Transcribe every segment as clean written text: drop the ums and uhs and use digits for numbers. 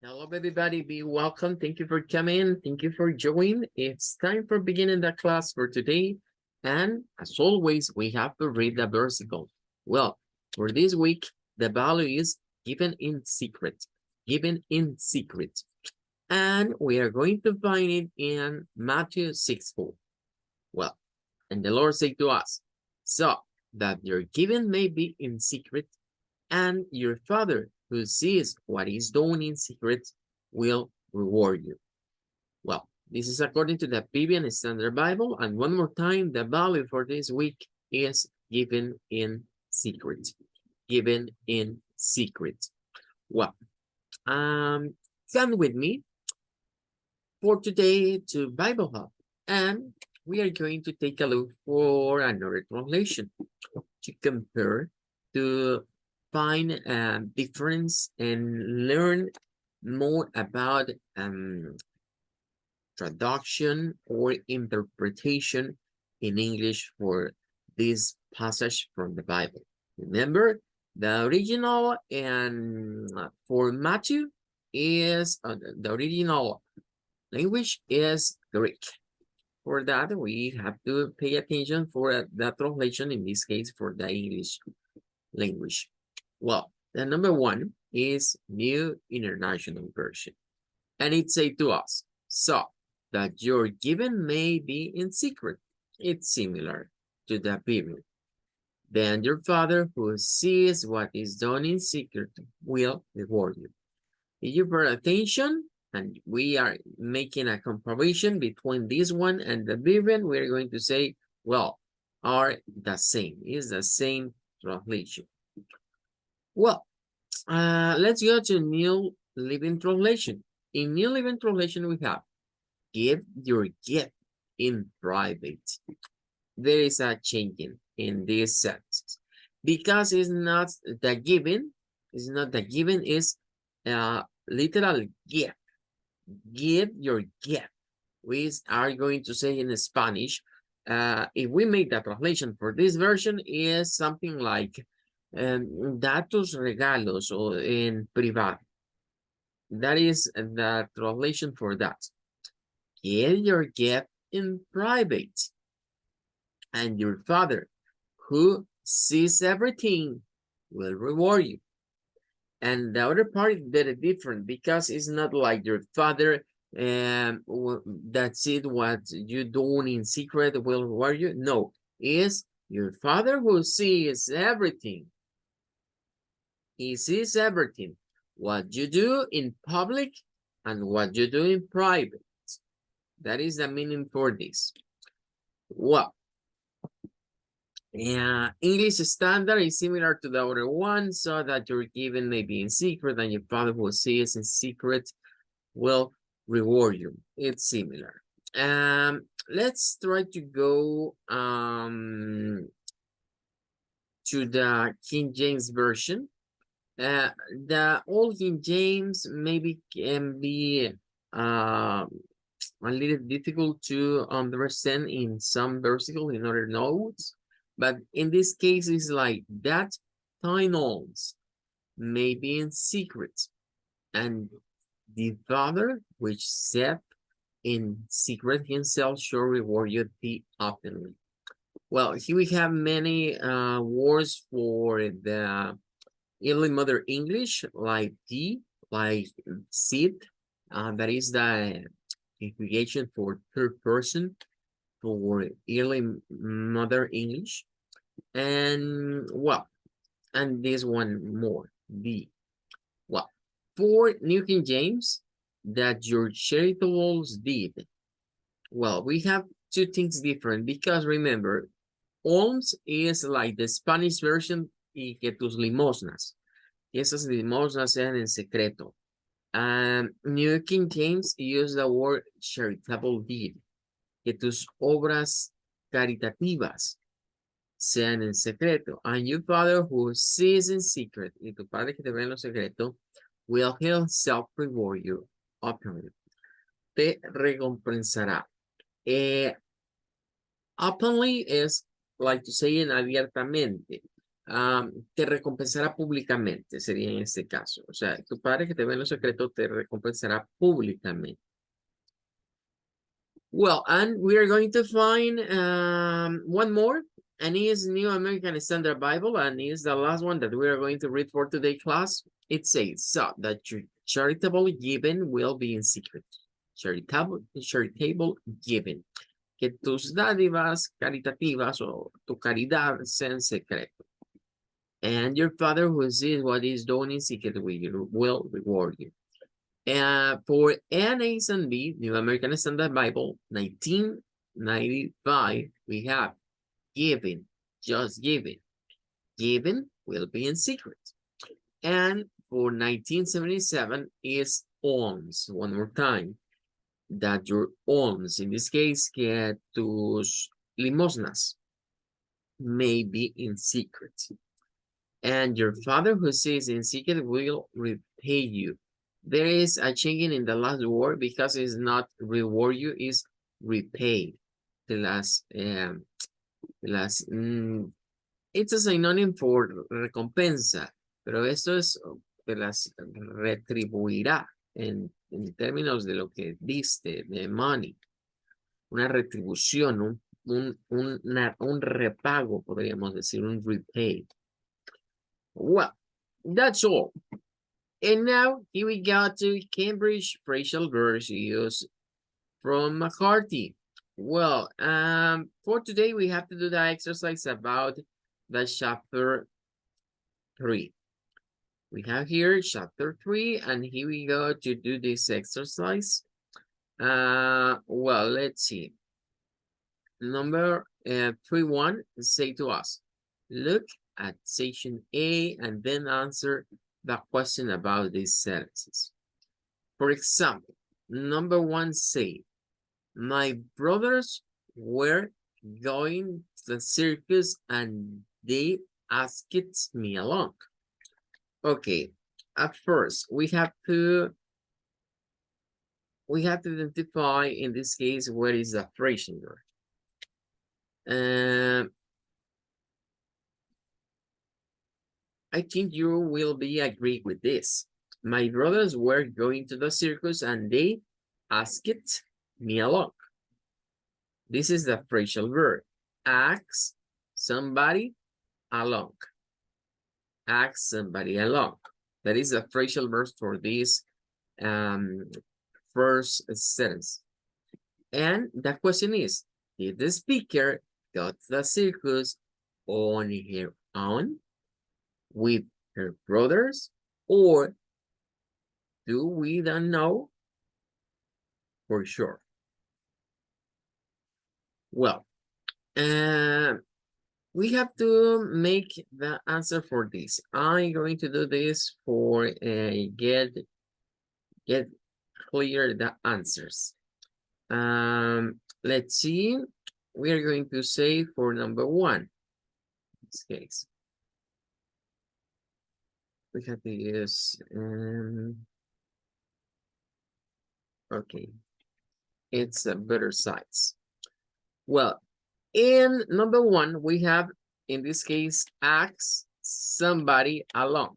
Hello, everybody. Be welcome. Thank you for coming. Thank you for joining. It's time for beginning the class for today. And as always, we have to read the versicle. Well, for this week, the value is given in secret. Given in secret. And we are going to find it in Matthew 6:4. Well, and the Lord said to us, so that your giving may be in secret, and your Father who sees what is done in secret will reward you. Well, this is according to the Vivian Standard Bible, and one more time, the value for this week is given in secret. Given in secret. Well, come with me for today to Bible Hub, and we are going to take a look for another translation to compare, to find a difference and learn more about traduction or interpretation in English for this passage from the Bible. Remember, the original and for Matthew is the original language is Greek. For that, we have to pay attention for the translation, in this case, for the English language. Well, the number one is New International Version. And it says to us, so that your giving may be in secret. It's similar to the period. Then your Father who sees what is done in secret will reward you. If you pay attention, and we are making a comparison between this one and the Vivian, we're going to say, well, are the same, is the same translation. Well, let's go to New Living Translation. In New Living Translation, we have, give your gift in private. There is a change in this sentence, because it's not the giving, it's not the giving, is literal gift. Give your gift. We are going to say in Spanish, if we make the translation for this version, is something like da tus regalos o en privado. That is the translation for that. Give your gift in private, and your Father who sees everything will reward you. And the other part is very different, because it's not like your Father that's it, what you doing in secret will reward you. No, it's your Father who sees everything. He sees everything. What you do in public and what you do in private. That is the meaning for this. Well, English standard is similar to the other one, so that your giving may be in secret, and your Father who sees in secret will reward you. It's similar. Let's try to go to the King James Version. The old King James maybe can be a little difficult to understand in some versicle, in other notes. But in this case, it's like that thine alms may be in secret, and the Father which saith in secret himself shall reward you openly. Well, here we have many words for the Early Mother English, like the, like seed, that is the abbreviation for third person for Early Mother English. And well, and this one more, the, well, for New King James, that your charitables did. Well, we have two things different, because remember, alms is like the Spanish version, y que tus limosnas. Esas limosnas sean en secreto. New King James use the word charitable deed. Que tus obras caritativas sean en secreto. And your Father who sees in secret, y tu Padre que te ve en lo secreto, will himself reward you openly. Te recompensará. Openly is like to say en abiertamente. te recompensará públicamente, sería en este caso. O sea, tu padre que te ve en lo secreto te recompensará públicamente. Well, and we are going to find one more, and it is New American Standard Bible, and it is the last one that we are going to read for today class. It says, so that your charitable giving will be in secret. Charitable giving. Que tus dádivas caritativas o tu caridad sea en secreto. And your Father who sees what is done in secret will reward you. For NAs and B, New American Standard Bible, 1995, we have giving, just giving. Giving will be in secret. And for 1977 is alms, one more time. That your alms, in this case, que tus limosnas may be in secret. And your Father who sees in secret will repay you. There is a changing in the last word because it's not reward you, it's repay. It's a synonym for recompensa, pero esto es te las retribuirá en términos de lo que diste, de money. Una retribución, un repago, podríamos decir, un repay. Well, that's all. And now, here we go to Cambridge Phrasal Verbs used from McCarthy. Well, for today, we have to do the exercise about the chapter 3. We have here chapter 3, and here we go to do this exercise. Well, let's see. Number 3.1, say to us, look at section A and then answer the question about these sentences. For example, number 1 say, my brothers were going to the circus and they asked me along. Okay, at first we have to identify in this case what is the phrasal verb. I think you will be agree with this. My brothers were going to the circus and they asked me along. This is the phrasal verb. Ask somebody along. Ask somebody along. That is the phrasal verb for this first sentence. And the question is, did the speaker go to the circus on her own with her brothers, or do we don't know for sure? Well, we have to make the answer for this. I'm going to do this for get clear the answers. Let's see. We are going to say for number 1, in this case. We have to use, okay, it's a better size. Well, in number 1, we have, in this case, ask somebody along.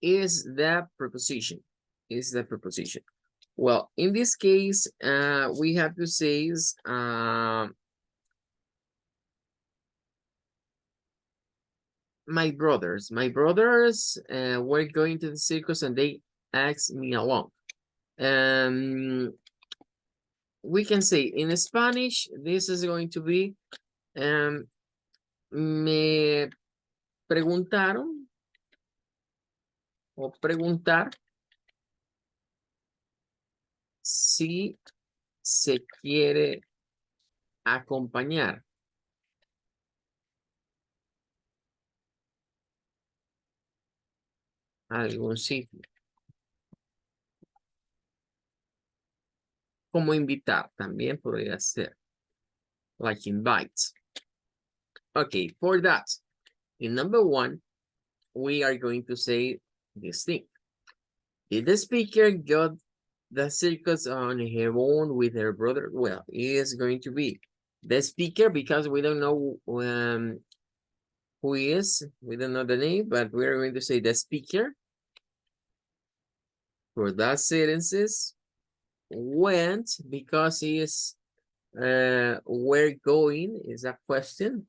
Is the preposition. Is the preposition. Well, in this case, we have to say is, my brothers were going to the circus and they asked me along. We can say in Spanish, this is going to be, me preguntaron o preguntar si se quiere acompañar. A algún sitio. Como invitar también podría ser. Like invite. Okay, for that, in number 1, we are going to say this thing. Did the speaker got the circus on her own with her brother? Well, it is going to be the speaker because we don't know who is, we don't know the name, but we're going to say the speaker for that sentences. Went, because he is where going is a question.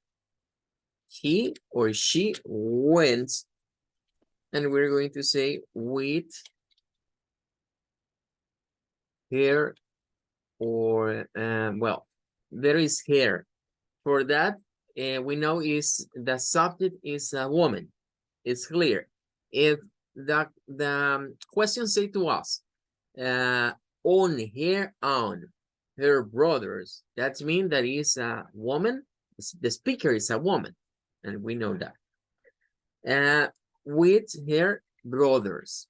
He or she went, and we're going to say with her, or well, there is her. For that, we know is the subject is a woman. It's clear. If the question say to us, on her own, her brothers, that means that is a woman. The speaker is a woman, and we know that. With her brothers,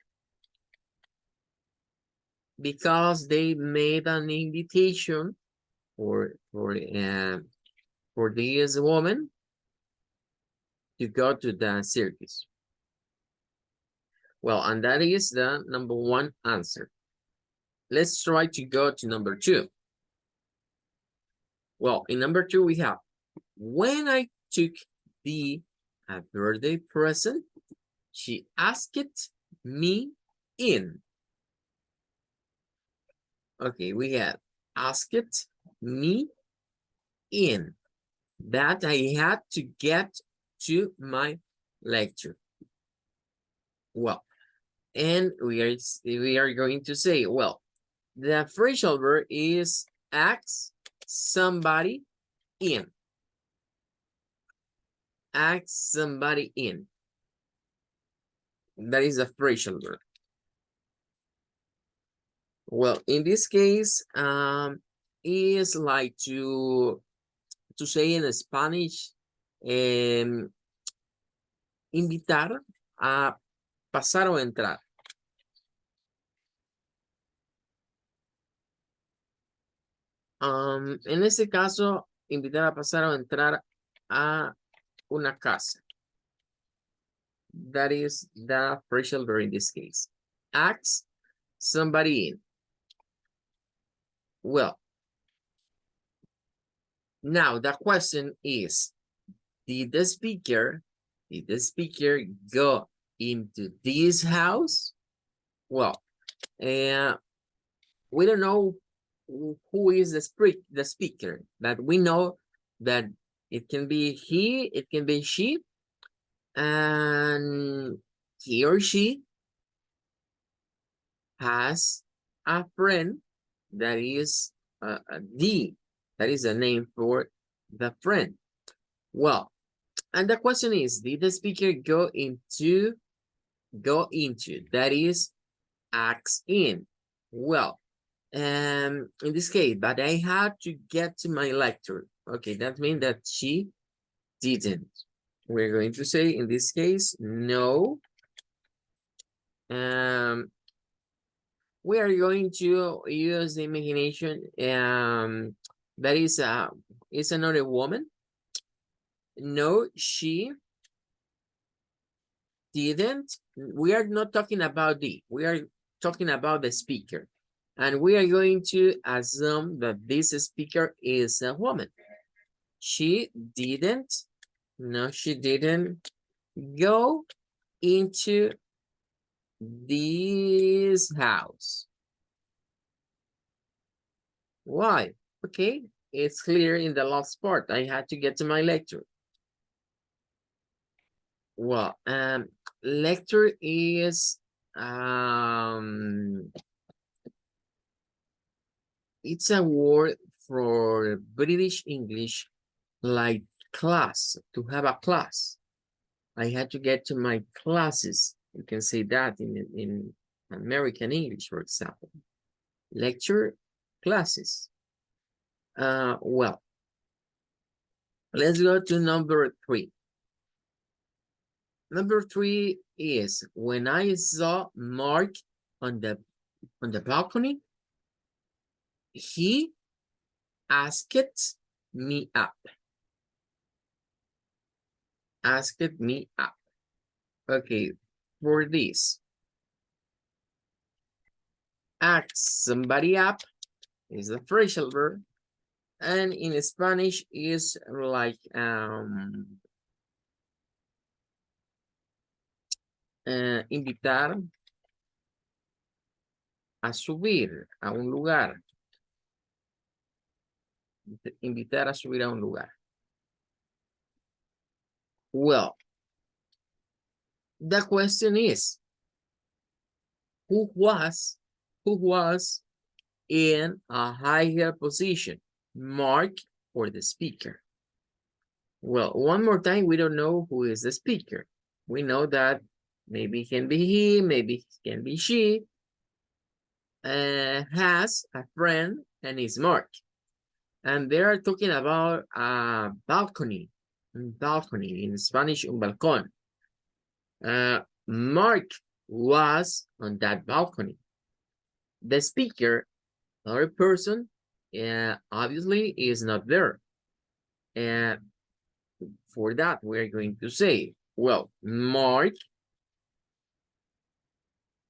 because they made an invitation for this woman to go to the circus. Well, and that is the number one answer. Let's try to go to number two. Well, in number two, we have, when I took the birthday present, she asked me in. Okay, we have asked me in. That I had to get to my lecture. Well, and we are going to say, well, the phrasal verb is ask somebody in. Ask somebody in. That is a phrasal verb. Well, in this case, is like to say in Spanish, invitar a pasar o entrar. En este caso, invitar a pasar o entrar a una casa. That is the phrasal verb in this case. Ask somebody in. Well, now the question is, did the speaker go into this house? Well, we don't know who is the speaker, but we know that it can be he, it can be she, and he or she has a friend that is that is a name for the friend. Well, and the question is, did the speaker go into, that is ask in? Well, in this case, but I had to get to my lecture. Okay, that means that she didn't. We're going to say in this case, no. We are going to use the imagination. That is another woman. No, she didn't. We are not talking about we are talking about the speaker. And we are going to assume that this speaker is a woman. She didn't. No, she didn't go into this house. Why? Okay, it's clear in the last part. I had to get to my lecture. Well, lecture is it's a word for British English, like class, to have a class. I had to get to my classes. You can say that in American English, for example. Lecture, classes. Well, let's go to number three. Number three is, when I saw Mark on the balcony, he asked me up. Asked me up. Okay, for this, ask somebody up is the phrasal verb, and in Spanish is like invitar a subir a un lugar. Invitar a subir a un lugar. Well, the question is, who was in a higher position, Mark or the speaker? Well, one more time, we don't know who is the speaker. We know that maybe it can be he, maybe it can be she, has a friend and is Mark. And they are talking about a balcony. Balcony, in Spanish, un balcón. Mark was on that balcony. The speaker, other person, obviously is not there. And for that, we're going to say, well, Mark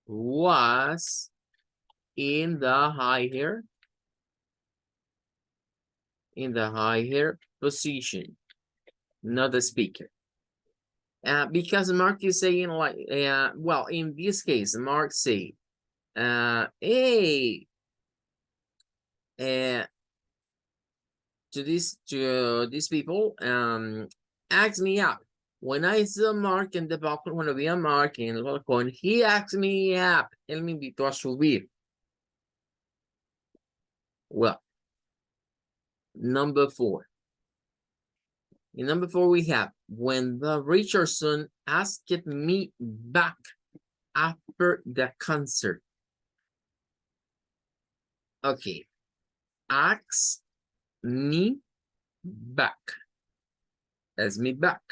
was in the higher position, not the speaker. Because Mark is saying like, well, in this case, Mark say, hey, to these people, ask me up. When I saw Mark in the balcony, when vi a Mark en el balcón, he asked me up. Él me invitó a subir. Well, number 4. In number 4, we have, when the Richardson asked me back after the concert. Okay, ask me back. Ask me back.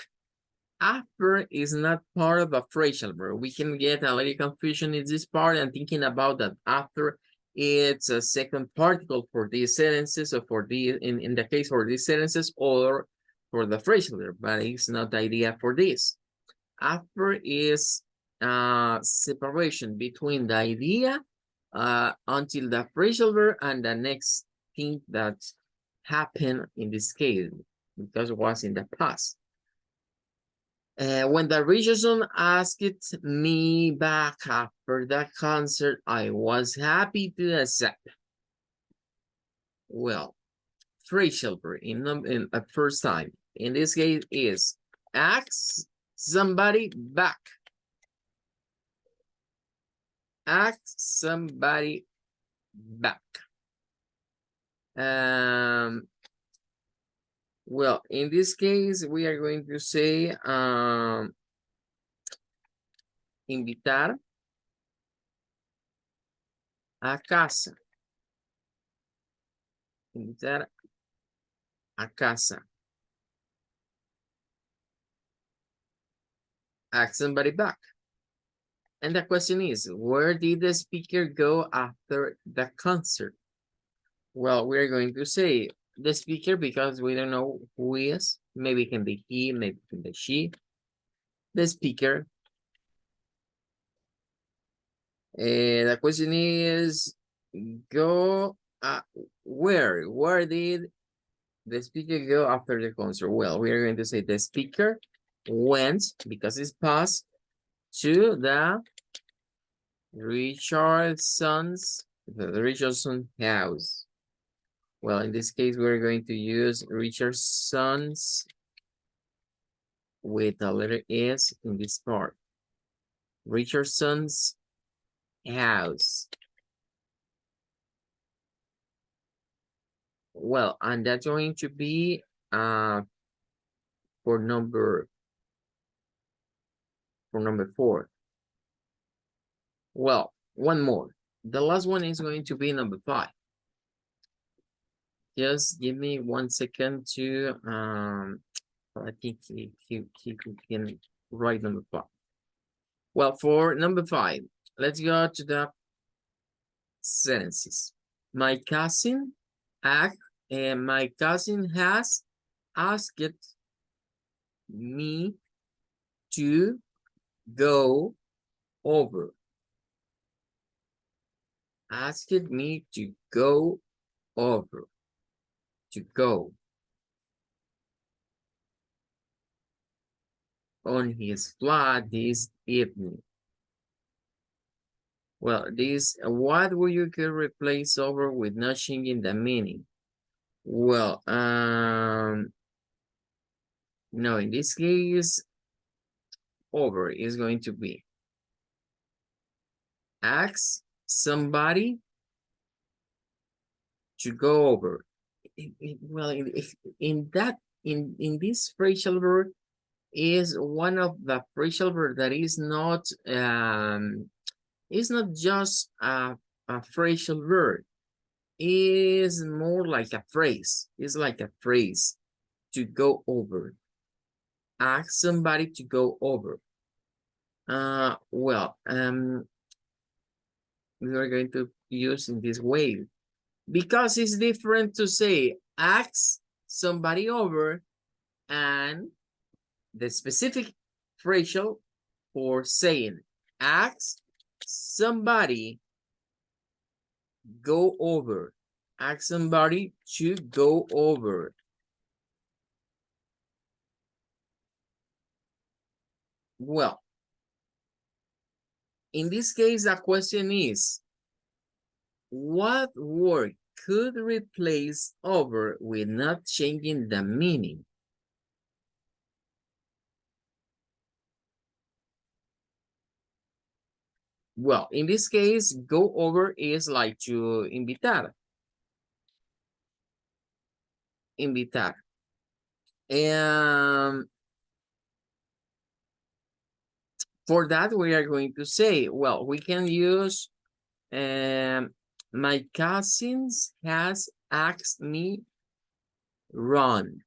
After is not part of a phrasal verb. We can get a little confusion in this part and thinking about that after it's a second particle for these sentences, or for the in the case for these sentences, or for the phrasal verb, but it's not the idea for this. After is separation between the idea until the phrasal verb and the next thing that happened in this case, because it was in the past. When the Richardson asked me back after the concert, I was happy to accept. Well, phrasal verb in a first time. In this case is ask somebody back. Ask somebody back. Well, in this case, we are going to say invitar a casa. Invitar a casa. Ask somebody back. And the question is, where did the speaker go after the concert? Well, we're going to say the speaker because we don't know who is. Maybe it can be he, maybe it can be she. The speaker. The question is, go where? Where did the speaker go after the concert? Well, we are going to say the speaker went, because it's past, to the Richardson's house. Well, in this case, we're going to use Richardson's with the letter S in this part. Richardson's house. Well, and that's going to be for number 4. Well, one more. The last one is going to be number 5. Just give me 1 second to I think he can write number 5. Well, for number 5, let's go to the sentences. My cousin has asked me to go over. Asked me to go over. To go on his flat this evening. Well, this, what will you could replace over with not changing the meaning? Well, no, in this case, over is going to be ask somebody to go over. Well, in this phrasal verb is one of the phrasal verb that is not just a phrasal verb. Is more like a phrase. It's like a phrase to go over. Ask somebody to go over. Well, we are going to use in this way because it's different to say ask somebody over and the specific phrasal for saying ask somebody go over. Ask somebody to go over. Well, in this case, the question is, what word could replace over with not changing the meaning? Well, in this case, go over is like to invitar. Invitar. And for that, we are going to say, well, we can use my cousins has asked me run.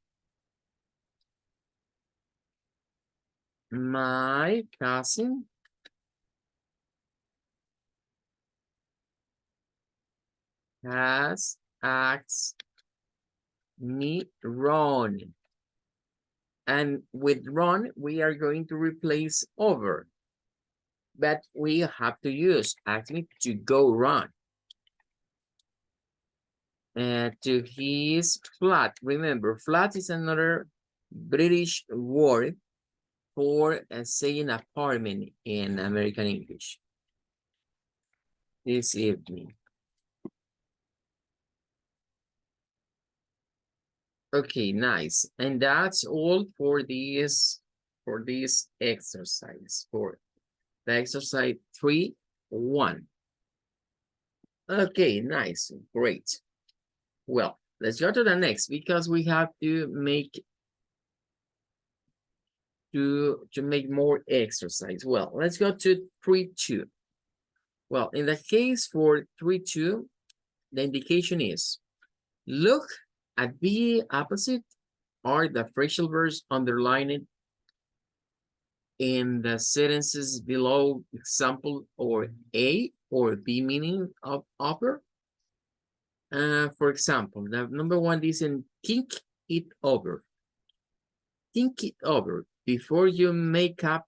My cousin has asked me run. And with run, we are going to replace over. But we have to use actually to go run. To his flat. Remember, flat is another British word for saying apartment in American English. This evening. Okay, nice. And that's all for this exercise, for the exercise 3-1. Okay, nice, great. Well, let's go to the next because we have to make more exercise. Well, let's go to 3-2. Well, in the case for 3-2, the indication is look at the opposite are the phrasal verbs underlined in the sentences below, example or A or B meaning of upper. For example, the number one is in think it over. Think it over before you make up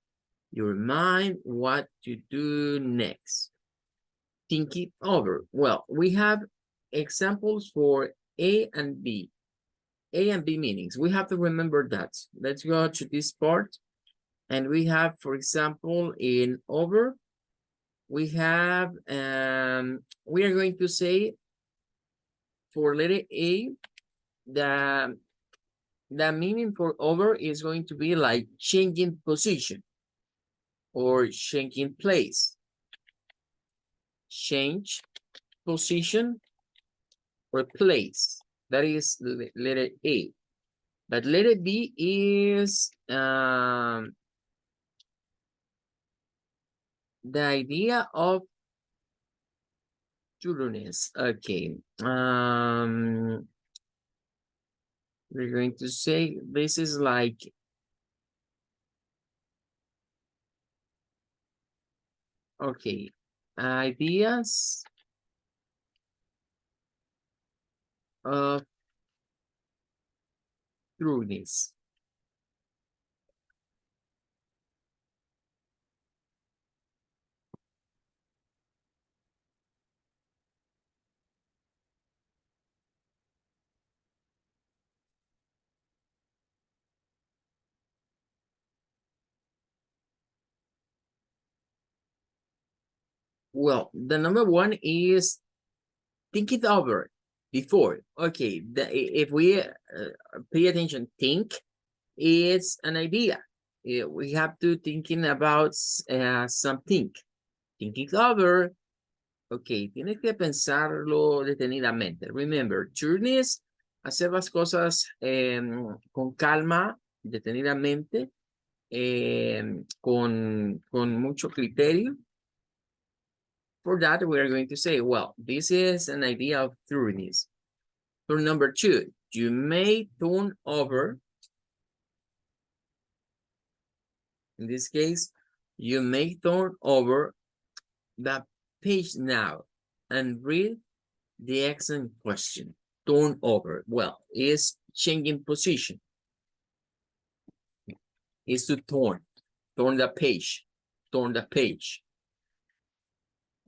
your mind what to do next. Think it over. Well, we have examples for A and B. A and B meanings. We have to remember that. Let's go to this part. And we have, for example, in over, we have, we are going to say for letter A, the meaning for over is going to be like changing position or changing place. Change position or place. That is letter A. But letter B is the idea of truthiness. Okay. We're going to say this is like okay. Ideas of truthiness. Well, the number one is think it over before. Okay, if we pay attention, think is an idea. We have to thinking about something. Think it over. Ok, tienes que pensarlo detenidamente. Remember, turn is hacer las cosas con calma, detenidamente, con mucho criterio. For that, we are going to say, well, this is an idea of thoroughness. For number two, you may turn over. In this case, you may turn over the page now and read the excellent question. Turn over. Well, is changing position. Is to turn the page. Turn the page.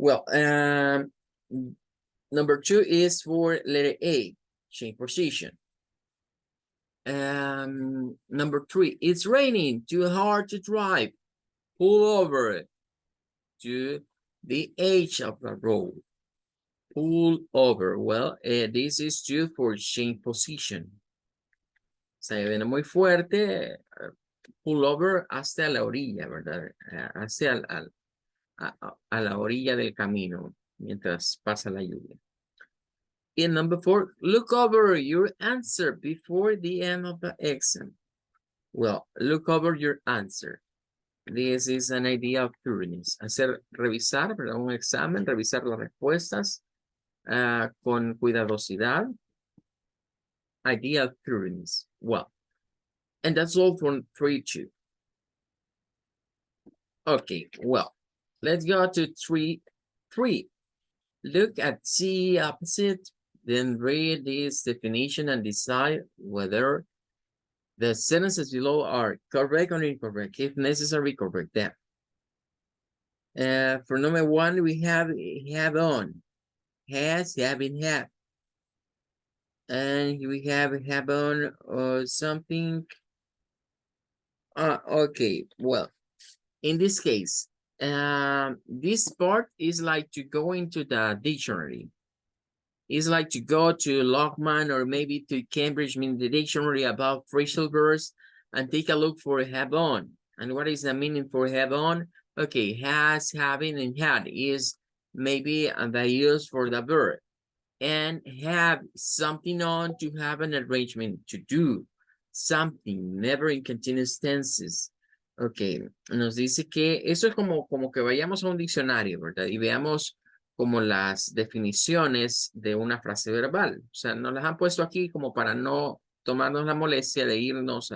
Well, number two is for letter A, change position. Number three, it's raining, too hard to drive. Pull over to the edge of the road. Pull over. Well, this is due for change position. Se viene muy fuerte. Pull over hasta la orilla, ¿verdad? Hacia a la orilla del camino mientras pasa la lluvia. And number four, look over your answer before the end of the exam. Well, look over your answer. This is an idea of thoroughness. Revisar, ¿verdad? Un examen, revisar las respuestas con cuidadosidad. Idea of thoroughness. Well, and that's all for 3-2. Okay, well, let's go to 3-3. Look at the opposite, then read this definition and decide whether the sentences below are correct or incorrect. If necessary, correct them. For number one, we have on, has, having, have. And we have on or something. Okay, well, in this case, this part is like to go into the dictionary. It's like to go to Lockman or maybe to Cambridge mean the dictionary about phrasal verbs and take a look for have on. And what is the meaning for have on? Okay, has, having, and had is maybe the use for the verb. And have something on, to have an arrangement, to do something, never in continuous tenses. Ok, nos dice que eso es como que vayamos a un diccionario, ¿verdad? Y veamos como las definiciones de una frase verbal. O sea, nos las han puesto aquí como para no tomarnos la molestia de irnos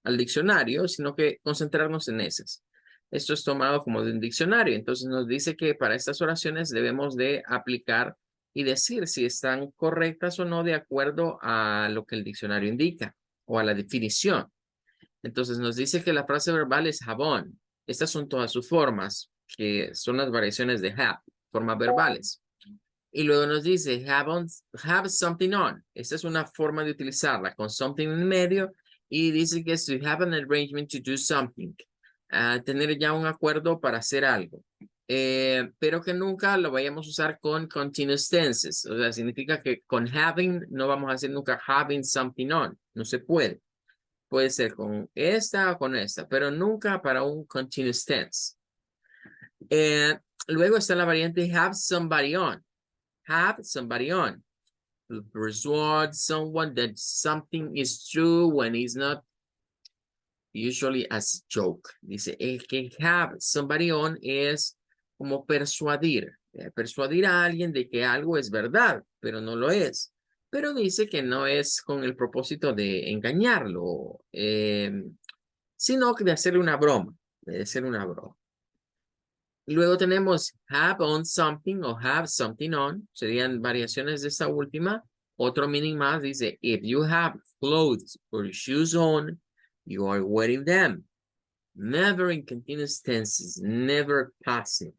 al diccionario, sino que concentrarnos en esas. Esto es tomado como de un diccionario. Entonces nos dice que para estas oraciones debemos de aplicar y decir si están correctas o no de acuerdo a lo que el diccionario indica o a la definición. Entonces nos dice que la frase verbal es have on. Estas son todas sus formas, que son las variaciones de have, formas verbales. Y luego nos dice have something on. Esta es una forma de utilizarla con something en medio y dice que es to have an arrangement to do something. Tener ya un acuerdo para hacer algo. Pero que nunca lo vayamos a usar con continuous tenses. O sea, significa que con having no vamos a hacer nunca having something on. No se puede. Puede ser con esta o con esta, pero nunca para un continuous tense. Luego está la variante have somebody on. Have somebody on. Persuade someone that something is true when it's not, usually as a joke. Dice, el que have somebody on es como persuadir. Persuadir a alguien de que algo es verdad, pero no lo es. Pero dice que no es con el propósito de engañarlo, sino que de hacerle una broma, de hacer una broma. Luego tenemos have on something o have something on, serían variaciones de esta última. Otro meaning más dice, if you have clothes or shoes on, you are wearing them. Never in continuous tenses, never passive.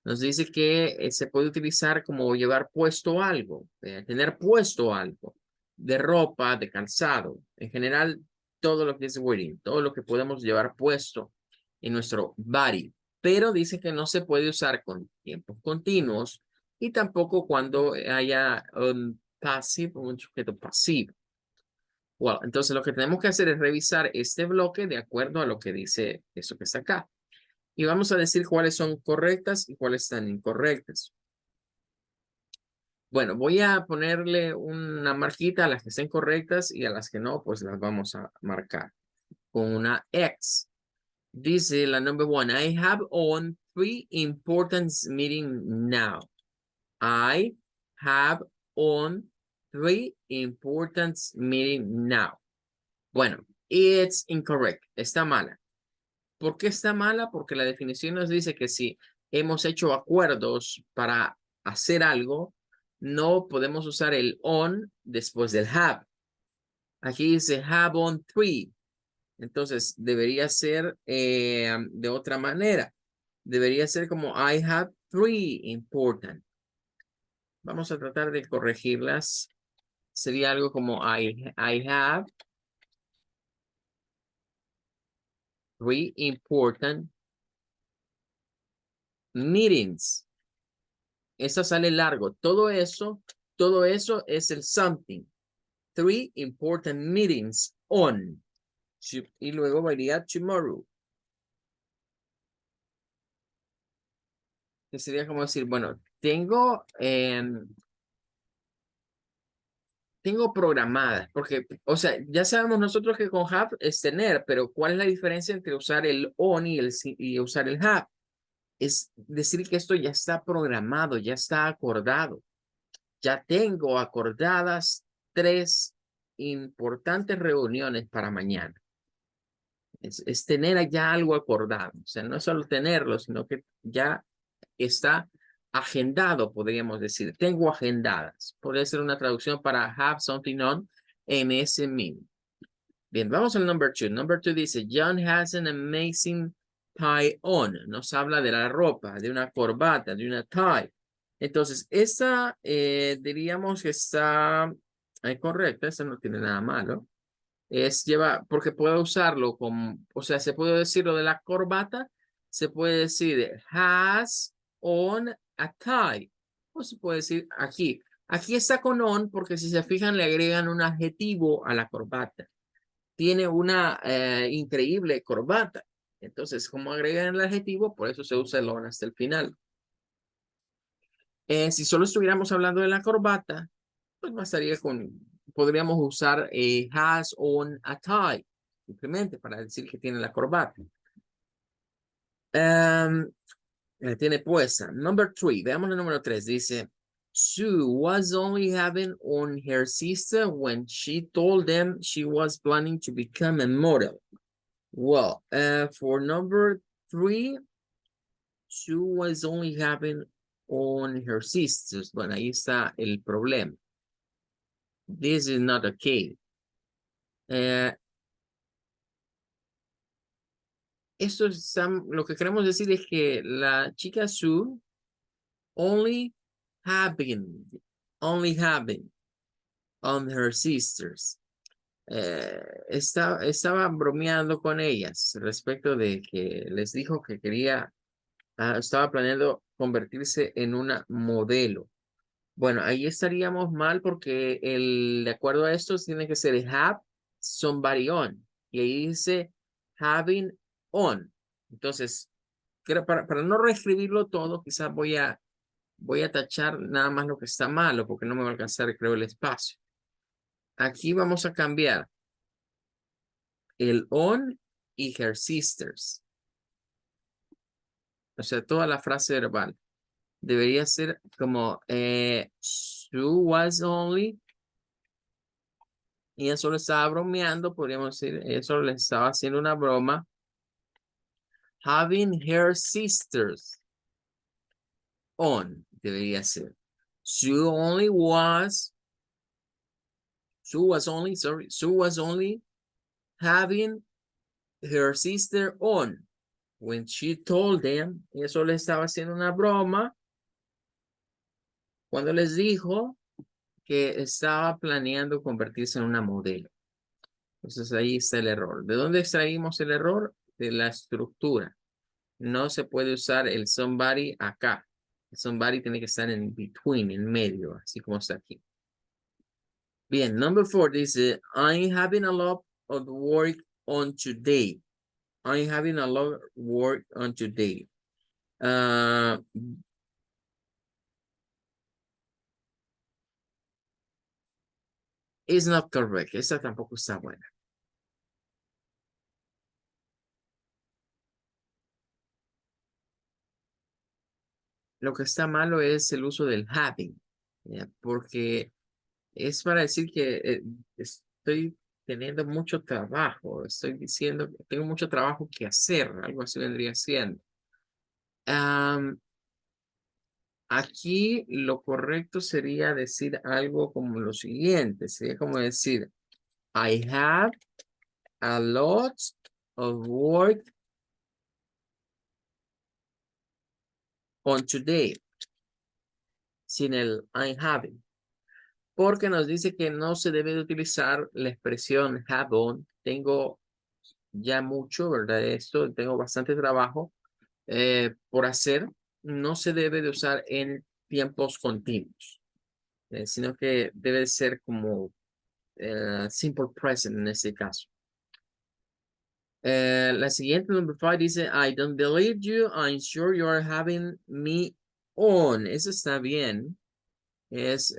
Nos dice que se puede utilizar como llevar puesto algo, tener puesto algo, de ropa, de calzado. En general, todo lo que es wearing, todo lo que podemos llevar puesto en nuestro body. pero dice que no se puede usar con tiempos continuos y tampoco cuando haya un pasivo, un sujeto pasivo. Bueno, entonces lo que tenemos que hacer es revisar este bloque de acuerdo a lo que dice eso que está acá. Y vamos a decir cuáles son correctas y cuáles están incorrectas. Bueno, voy a ponerle una marquita a las que estén correctas y a las que no, pues las vamos a marcar con una X. Dice la number one, I have on 3 important meetings now. I have on 3 important meetings now. Bueno, it's incorrect. Está mala. ¿Por qué está mala? Porque la definición nos dice que si hemos hecho acuerdos para hacer algo, no podemos usar el on después del have. Aquí dice have on 3. Entonces, debería ser de otra manera. Debería ser como I have 3 important. Vamos a tratar de corregirlas. Sería algo como I have 3 important meetings. Esa sale largo. Todo eso es el something. 3 important meetings on. Y luego varía tomorrow. Que sería como decir, bueno, tengo programadas, porque, o sea, ya sabemos nosotros que con have es tener, pero ¿cuál es la diferencia entre usar el on y usar el have? Es decir que esto ya está programado, ya está acordado. Ya tengo acordadas 3 importantes reuniones para mañana. Es tener ya algo acordado. O sea, no es solo tenerlo, sino que ya está agendado, podríamos decir. Tengo agendadas. Podría ser una traducción para have something on en ese mismo. Bien, vamos al number 2. Number 2 dice, John has an amazing tie on. Nos habla de la ropa, de una corbata, de una tie. Entonces, esta diríamos que está correcta. Esta no tiene nada malo. Porque puedo usarlo como, o sea, se puede decir lo de la corbata, se puede decir has on a tie, o se puede decir aquí. Aquí está con on porque si se fijan le agregan un adjetivo a la corbata. Tiene una increíble corbata. Entonces, como agregan el adjetivo, por eso se usa el on hasta el final. Si solo estuviéramos hablando de la corbata, pues bastaría podríamos usar has on a tie, simplemente para decir que tiene la corbata. Tiene puesta. Number 3, veamos el número 3, dice, Sue was only having on her sister when she told them she was planning to become a model. Well, for number 3, Sue was only having on her sisters. Bueno, ahí está el problema. This is not okay. Lo que queremos decir es que la chica Sue only having on her sisters. Estaba bromeando con ellas respecto de que les dijo que estaba planeando convertirse en una modelo. Bueno, ahí estaríamos mal porque de acuerdo a esto tiene que ser have somebody on. Y ahí dice having on. Entonces, para no reescribirlo todo, quizás voy a tachar nada más lo que está malo porque no me va a alcanzar, creo, el espacio. Aquí vamos a cambiar el on y her sisters. O sea, toda la frase verbal. Debería ser como Sue was only. Y ella solo estaba bromeando, podríamos decir, ella solo le estaba haciendo una broma. Having her sisters on, debería ser. Sue was only having her sister on. When she told them, ella solo estaba haciendo una broma cuando les dijo que estaba planeando convertirse en una modelo. Entonces ahí está el error. ¿De dónde extraímos el error? De la estructura. No se puede usar el somebody acá. El somebody tiene que estar en between, en medio, así como está aquí. Bien, number 4 dice, I'm having a lot of work on today. I'm having a lot of work on today. It's not correct. Esa tampoco está buena. Lo que está malo es el uso del having, porque es para decir que estoy teniendo mucho trabajo, estoy diciendo que tengo mucho trabajo que hacer, algo así vendría siendo. Aquí lo correcto sería decir algo como lo siguiente, sería como decir, I have a lot of work on today, sin el I'm having. Porque nos dice que no se debe de utilizar la expresión have on. Tengo ya mucho, ¿verdad? Esto, tengo bastante trabajo por hacer. No se debe de usar en tiempos continuos, sino que debe ser como simple present en este caso. La siguiente, number 5, dice, I don't believe you. I'm sure you're having me on. Eso está bien. Es,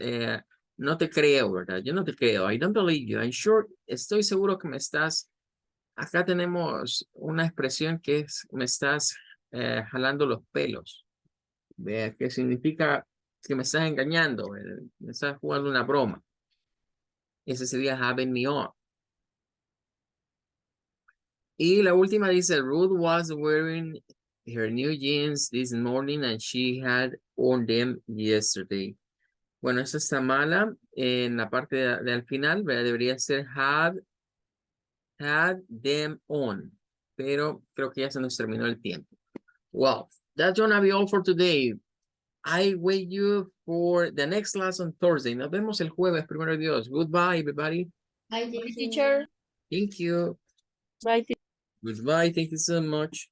no te creo, ¿verdad? Yo no te creo. I don't believe you. I'm sure, estoy seguro que me estás. Acá tenemos una expresión que es, me estás jalando los pelos. Que significa que me estás engañando, me estás jugando una broma. Ese sería having me on. Y la última dice, Ruth was wearing her new jeans this morning and she had worn them yesterday. Bueno, esta está mala. En la parte de al final, ¿verdad? Debería ser had them on. Pero creo que ya se nos terminó el tiempo. Well, that's gonna be all for today. I wait you for the next class on Thursday. Nos vemos el jueves, primero Dios. Goodbye, everybody. Bye, teacher. Thank you. Bye, teacher. Goodbye. Thank you so much.